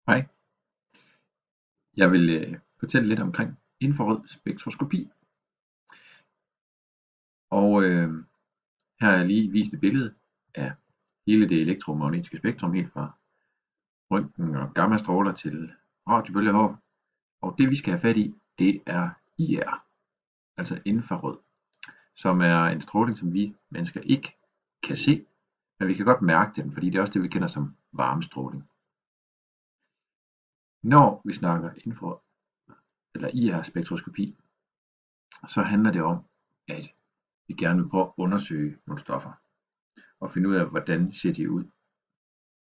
Hej, jeg vil fortælle lidt omkring infrarød spektroskopi. Og her har jeg lige vist et billede af hele det elektromagnetiske spektrum, helt fra røntgen og gammastråler til radiobølger. Og det vi skal have fat i, det er IR, altså infrarød, som er en stråling, som vi mennesker ikke kan se, men vi kan godt mærke den, fordi det er også det, vi kender som varmestråling. Når vi snakker infrarød eller IR-spektroskopi, så handler det om, at vi gerne vil prøve at undersøge nogle stoffer og finde ud af, hvordan ser de ud,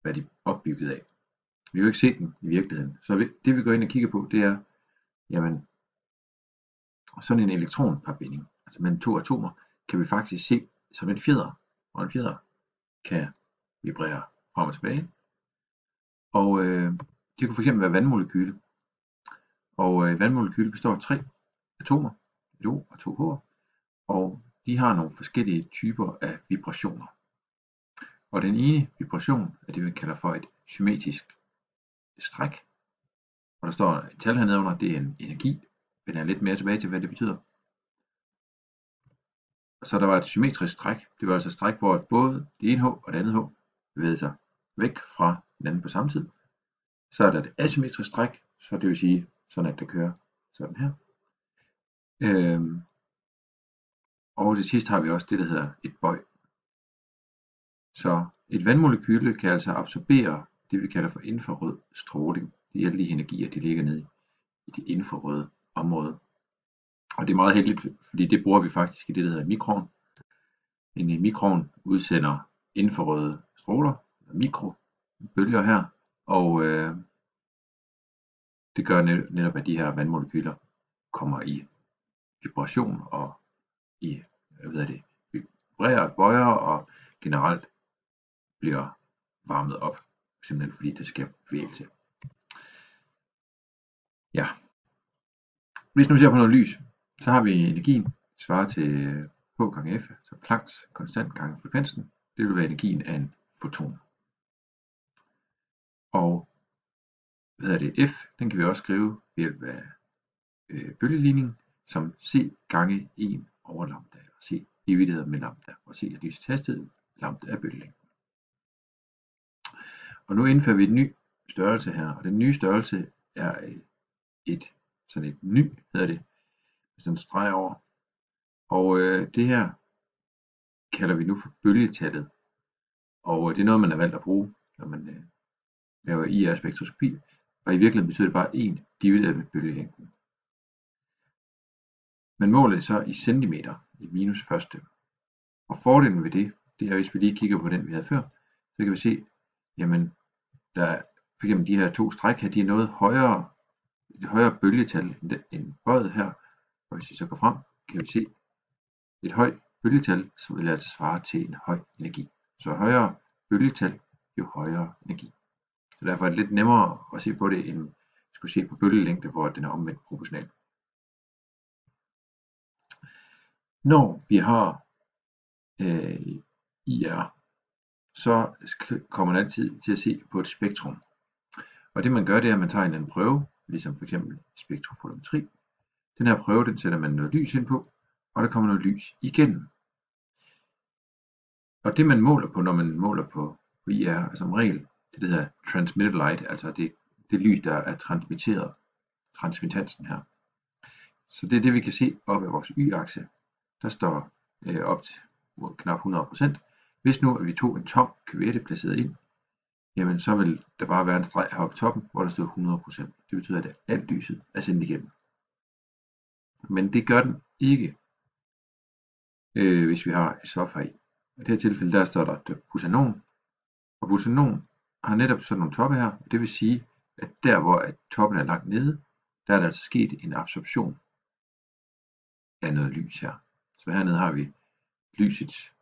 hvad de er opbygget af. Vi har jo ikke set dem i virkeligheden, så det vi går ind og kigger på, det er, jamen, sådan en elektronparbinding, altså mellem to atomer, kan vi faktisk se som en fjeder, og en fjeder kan vibrere frem og tilbage. Og det kunne fx være vandmolekyle, og et vandmolekyle består af 3 atomer, et O og 2 H'er, og de har nogle forskellige typer af vibrationer. Og den ene vibration er det, vi kalder for et symmetrisk stræk. Og der står et tal hernede under, det er en energi. Vender jeg lidt mere tilbage til, hvad det betyder. Og så der var et symmetrisk stræk. Det var altså et stræk, hvor både det ene H og det andet H bevægede sig væk fra hinanden på samme tid. Så er der et asymmetrisk stræk, så det vil sige sådan, at det kører sådan her. Og til sidst har vi også det, der hedder et bøj. Så et vandmolekyle kan altså absorbere det, vi kalder for infrarød stråling. Det er alle de energier, de ligger nede i det infrarøde område. Og det er meget heldigt, fordi det bruger vi faktisk i det, der hedder mikron. En mikron udsender infrarøde stråler, mikrobølger her, og det gør netop, at de her vandmolekyler kommer i vibration og i, vibrerer, bøjer og generelt bliver varmet op, simpelthen fordi der sker bevægelse. Ja. Hvis nu ser på noget lys, så har vi energien svarer til H gange F, så Plancks konstant gange frekvensen. Det vil være energien af en foton. Og F, den kan vi også skrive ved hjælp af bølgeligning som C gange 1 over lambda, eller C divideret med lambda, og C er lysets hastighed, lambda er bølgelængden. Og nu indfører vi en ny størrelse her, og den nye størrelse er sådan et ny, hedder det, sådan en streg over. Og det her kalder vi nu for bølgetallet, og det er noget, man har valgt at bruge, når man laver IR-spektroskopi, og i virkeligheden betyder det bare 1 divideret med bølgelængden. Man måler det så i centimeter, i minus første. Og fordelen ved det, det er, hvis vi lige kigger på den, vi havde før, så kan vi se, jamen, der for eksempel de her 2 stræk her, de er noget højere, et højere bølgetal end bøjet her. Og hvis vi så går frem, kan vi se et højt bølgetal, som vil altså svare til en høj energi. Så højere bølgetal, jo højere energi. Så derfor er det lidt nemmere at se på det, end at skulle se på bølgelængde, hvor den er omvendt proportional. Når vi har IR, så kommer man altid til at se på et spektrum. Og det man gør, det er, at man tager en prøve, ligesom for eksempel spektrofotometri. Den her prøve, den sætter man noget lys ind på, og der kommer noget lys igennem. Og det man måler på, når man måler på IR, er som regel det, der hedder transmitted light, altså det lys, der er transmitteret, transmittansen her. Så det er det, vi kan se op ad vores y-akse. Der står op til knap 100%. Hvis nu at vi tog en tom kuvette placeret ind, jamen så vil der bare være en streg heroppe på toppen, hvor der står 100%. Det betyder, at alt lyset er sendt igennem. Men det gør den ikke, hvis vi har et stof heri. I det her tilfælde, der står der busanon. Og busanon har netop sådan nogle toppe her. Det vil sige, at der hvor at toppen er langt nede, der er der altså sket en absorption af noget lys her. Så hernede har vi lysets,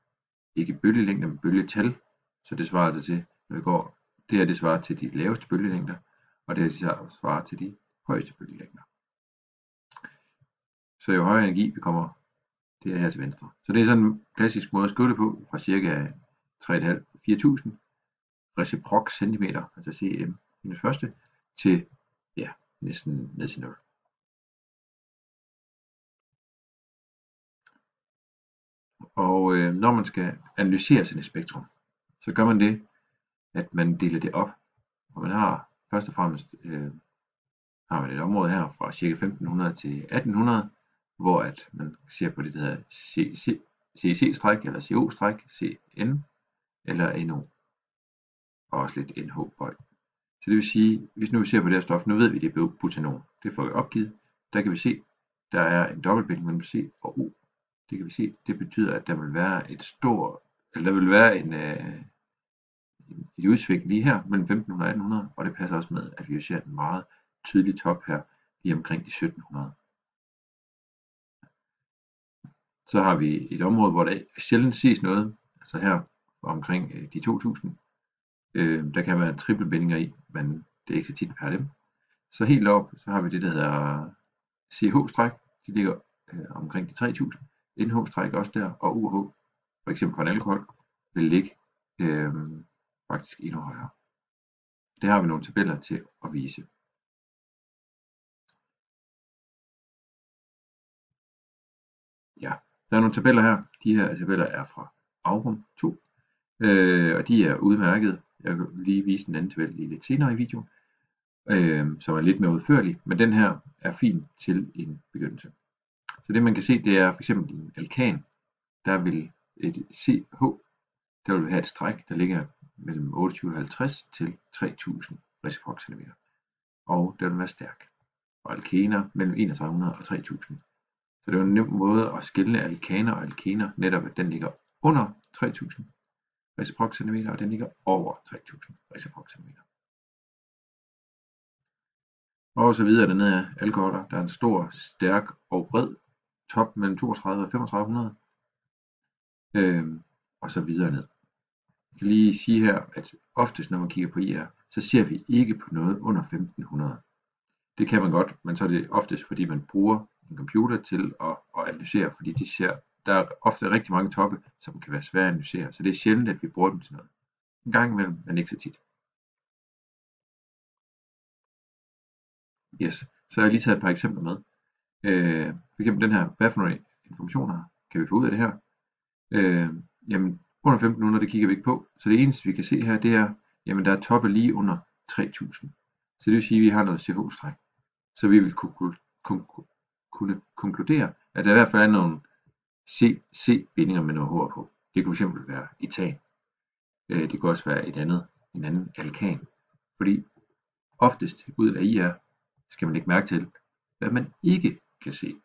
ikke bølgelængde, men bølgetal. Så det svarer altså til, når vi går, det her det svarer til de laveste bølgelængder, og det her svarer til de højeste bølgelængder. Så jo højere energi vi kommer, det er her til venstre. Så det er sådan en klassisk måde at skrive det på, fra cirka 3.500-4.000 reciprok centimeter, altså cm minus første, til næsten ned til 0. Og når man skal analysere sådan et spektrum, så gør man det, at man deler det op, og man har først og fremmest har man et område her fra ca. 1500 til 1800, hvor at man ser på det, der hedder CEC-stræk, eller CO-stræk, CN, eller NO, og også lidt NH-bøj. Så det vil sige, hvis nu vi ser på det her stof, nu ved vi, det er butanon. Det får vi opgivet. Der kan vi se, der er en dobbeltbinding mellem C og O. Det kan vi se, det betyder, at der vil være et udsving lige her mellem 1500 og 1800, og det passer også med, at vi ser en meget tydelig top her lige omkring de 1700. Så har vi et område, hvor der sjældent ses noget, altså her omkring de 2000. Der kan være trippelbindinger i, men det er ikke så tit per dem. Så helt op, så har vi det, der hedder CH-stræk, de ligger omkring de 3000. NH-stræk også der, og UH, for eksempel for en alkohol, vil ligge faktisk endnu højere. Det har vi nogle tabeller til at vise. Ja, der er nogle tabeller her. De her tabeller er fra Aurum 2, og de er udmærket. Jeg vil lige vise en anden tabel lige lidt senere i videoen, som er lidt mere udførlig, men den her er fin til en begyndelse. Så det man kan se, det er for eksempel en alkan, der vil et CH, der vil have et stræk, der ligger mellem 2850 til 3000 reciprocentimeter, og den vil være stærk. Og alkener mellem 3100 og 3000. Så det er en nem måde at skelne alkaner og alkener, netop at den ligger under 3000 reciprocentimeter, og den ligger over 3000 reciprocentimeter. Og så videre dernede af alkoholer, der er en stor, stærk og bred top mellem 32 og 3500, og så videre ned. Jeg kan lige sige her, at oftest når man kigger på IR, så ser vi ikke på noget under 1500. Det kan man godt, men så er det oftest fordi man bruger en computer til at analysere, fordi der er ofte rigtig mange toppe, som kan være svære at analysere, så det er sjældent, at vi bruger dem til noget. En gang imellem, men ikke så tit. Yes, så har jeg lige taget et par eksempler med. For eksempel den her, hvad for nogle informationer kan vi få ud af det her? Jamen, under 1500, det kigger vi ikke på, så det eneste vi kan se her, det er, jamen der er toppe lige under 3000. Så det vil sige, at vi har noget CH-stræk. Så vi vil kunne konkludere, at der i hvert fald er nogle CC-bindinger med noget H på. Det kunne fx være etan. Det kunne også være en anden alkan. Fordi oftest ud af IR skal man lægge mærke til, hvad man ikke kan se.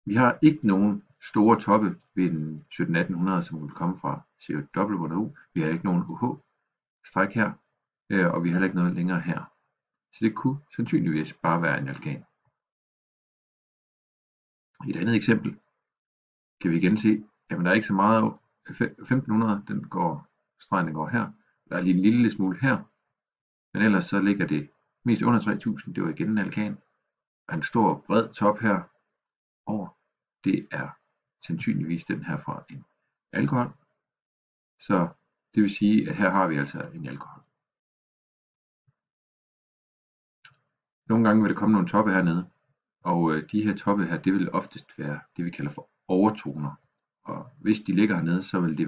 Vi har ikke nogen store toppe ved den 1700-1800, som vil komme fra CW. Vi har ikke nogen UH-stræk her, og vi har heller ikke noget længere her. Så det kunne sandsynligvis bare være en alkan. I et andet eksempel kan vi igen se, at der er ikke så meget 1500, stregen går her. Der er lige en lille smule her, men ellers så ligger det mest under 3000, det var igen en alkan. Og en stor bred top her over, det er sandsynligvis den her fra en alkohol. Så det vil sige, at her har vi altså en alkohol. Nogle gange vil der komme nogle toppe hernede, og de her toppe her, det vil oftest være det vi kalder for overtoner. Og hvis de ligger hernede, så vil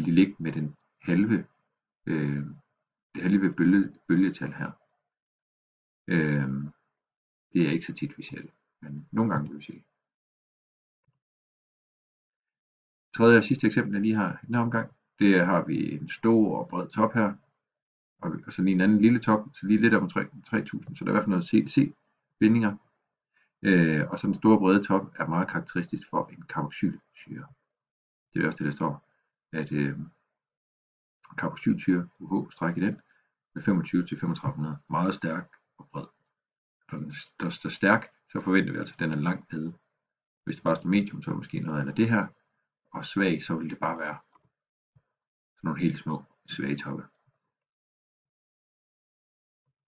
de ligge med det halve bølgetal her. Det er ikke så tit vi ser det, men nogle gange vil vi se det. Tredje og sidste eksempel jeg lige har i den her omgang, det har vi en stor og bred top her, og så lige en anden lille top, så lige lidt om 3000, så der er i hvert fald noget CC-bindinger. Og så den store brede top er meget karakteristisk for en carboxylsyre. Det er også det, der står, at carboxylsyre, UH-stræk i den, med 25 til 3500, meget stærk og bred. Når den står stærk, så forventer vi altså, at den er langt nede. Hvis det bare står medium, så er det måske noget af det her, og svag, så vil det bare være sådan nogle helt små svage toppe.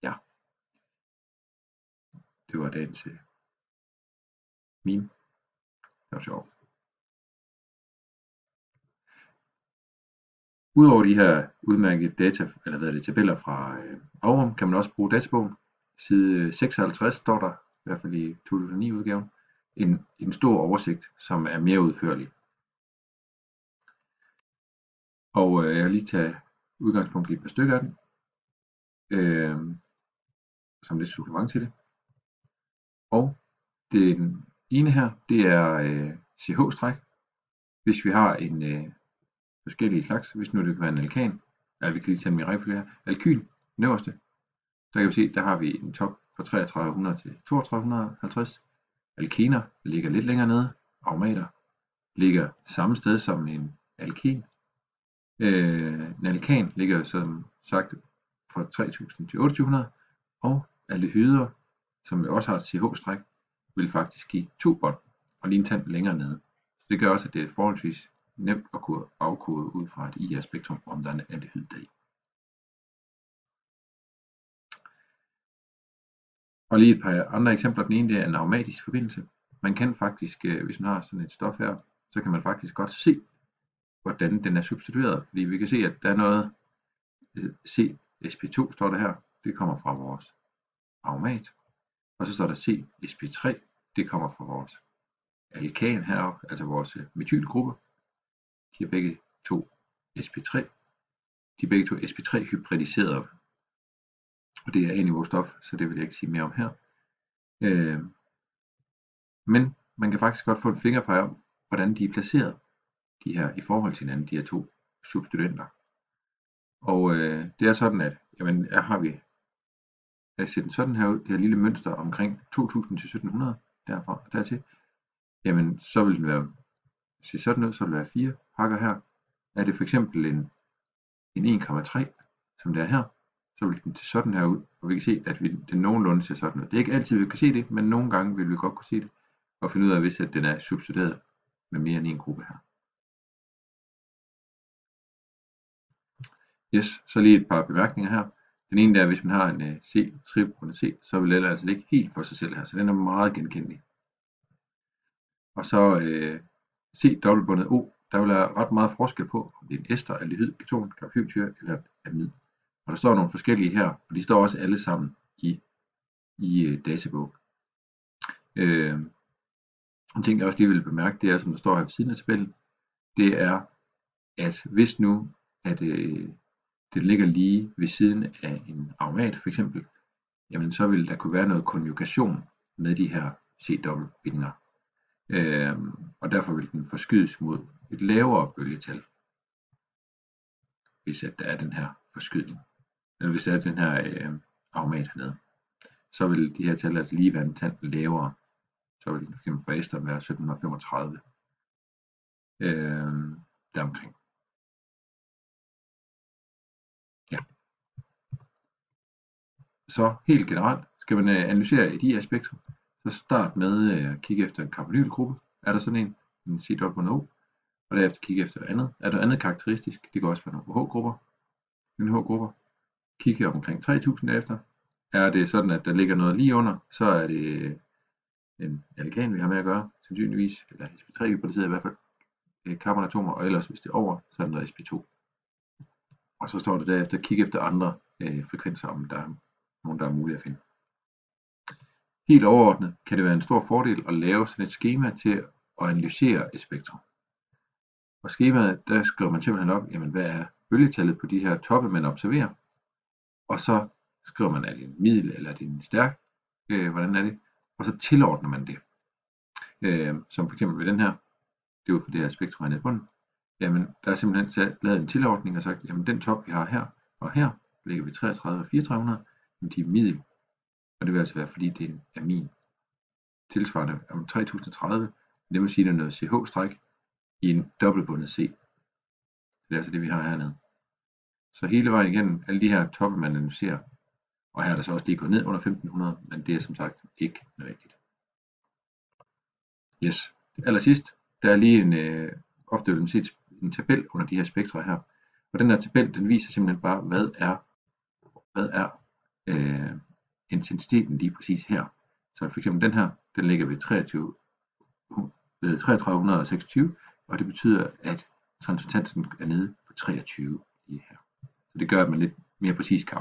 Ja, det var dagens meme. Det var sjovt. Udover de her udmærkede tabeller fra Aurum, kan man også bruge databogen. Side 56 står der, i hvert fald i 2009-udgaven, en stor oversigt, som er mere udførlig. Og jeg vil lige tage udgangspunkt i et par stykker af den, som lidt supplement til det. Og den ene her, det er CH-stræk. Hvis vi har en forskellige slags, hvis nu det kan være en alkan, eller vi kan lige tage en rækkefølge her, alkyl, den øverste, der kan vi se, der har vi en top fra 3300 til 3250. Alkener ligger lidt længere nede, aromater ligger samme sted som en alken. En alkan ligger som sagt fra 3000 til 2800, og aldehyder, som også har et CH-stræk, vil faktisk give 2 bånd, og lige en tand længere nede. Så det gør også, at det er forholdsvis nemt at kunne afkode ud fra et IR-spektrum, om der er en aldehyd deri. Og lige et par andre eksempler. Den ene, det er en aromatisk forbindelse. Man kan faktisk, hvis man har sådan et stof her, så kan man faktisk godt se, hvordan den er substitueret. Fordi vi kan se, at der er noget CSP2 står der her. Det kommer fra vores aromat. Og så står der CSP3. Det kommer fra vores alkan her, altså vores metylgruppe. De er begge to sp3. De er begge to sp3 hybridiserede. Og det er A-niveau stof, så det vil jeg ikke sige mere om her. Men man kan faktisk godt få en fingerpege om, hvordan de er placeret, de her i forhold til hinanden, de her to substituenter. Og det er sådan, at jamen, her har vi, at sætte sådan her ud, det her lille mønster omkring 2000 til 1700 derfra og dertil, jamen så vil den være, se sådan ud, så vil der være 4 hakker her. Er det for eksempel en 1,3, som det er her, så vil den til sådan her ud, og vi kan se, at den nogenlunde ser sådan ud. Det er ikke altid, vi kan se det, men nogle gange vil vi godt kunne se det, og finde ud af, hvis at den er substitueret med mere end en gruppe her. Yes, så lige et par bemærkninger her. Den ene der, hvis man har en C, triple C, så vil den altså ligge helt for sig selv her, så den er meget genkendelig. Og så C dobbeltbundet O, der vil være ret meget forskel på, om det er en ester, aldehyd, keton, karboxylsyre eller et amid. Og der står nogle forskellige her, og de står også alle sammen i databog. En ting jeg også lige vil bemærke, det er, som der står her ved siden af tabellen, det er, at hvis nu at det ligger lige ved siden af en aromat for eksempel, jamen så vil der kunne være noget konjugation med de her C-dobbeltbindinger. Og derfor vil den forskydes mod et lavere bølgetal, hvis at der er den her forskydning. Eller hvis der er den her aromat hernede, så vil de her tal altså lige være en tand lavere. Så vil den for eksempel for ester være 1735 deromkring. Ja. Så helt generelt skal man analysere et IR-spektrum, så start med at kigge efter en carbonylgruppe. Er der sådan en C-dobbelt-O, og derefter kigge efter andet. Er der andet karakteristisk? Det kan også være nogle H-grupper. NH-grupper. Kigge omkring 3000 efter. Er det sådan, at der ligger noget lige under, så er det en alkan, vi har med at gøre, sandsynligvis, eller sp3 hybridiseret i hvert fald, carbonatomer, og ellers hvis det er over, så er det noget sp2. Og så står det derefter, kig efter andre frekvenser, om der er nogen, der er muligt at finde. Helt overordnet kan det være en stor fordel at lave sådan et skema til at analysere et spektrum. Og skemaet, der skriver man simpelthen op, jamen hvad er bølgetallet på de her toppe, man observerer. Og så skriver man, er det en middel eller er det en stærk, hvordan er det, og så tilordner man det. Som for eksempel ved den her, det var for det her spektrum hernede i bunden, jamen der er simpelthen lavet en tilordning og sagt, jamen den top vi har her og her, ligger vi 33 og 3400, men de er middel, og det vil altså være fordi det er en amin. Tilsvarende om 3030, det vil sige, der er noget CH-stræk i en dobbeltbundet C. Det er altså det vi har hernede. Så hele vejen igennem alle de her toppe man analyserer, og her er der så også lige gået ned under 1500, men det er som sagt ikke rigtigt. Yes, allersidst, der er lige ofte vil man se en tabel under de her spektre her, og den her tabel, den viser simpelthen bare, hvad er intensiteten lige præcis her. Så for eksempel den her, den ligger ved 3326, og det betyder, at transmittansen er nede på 23. lige her. Så det gør, at man lidt mere præcis kan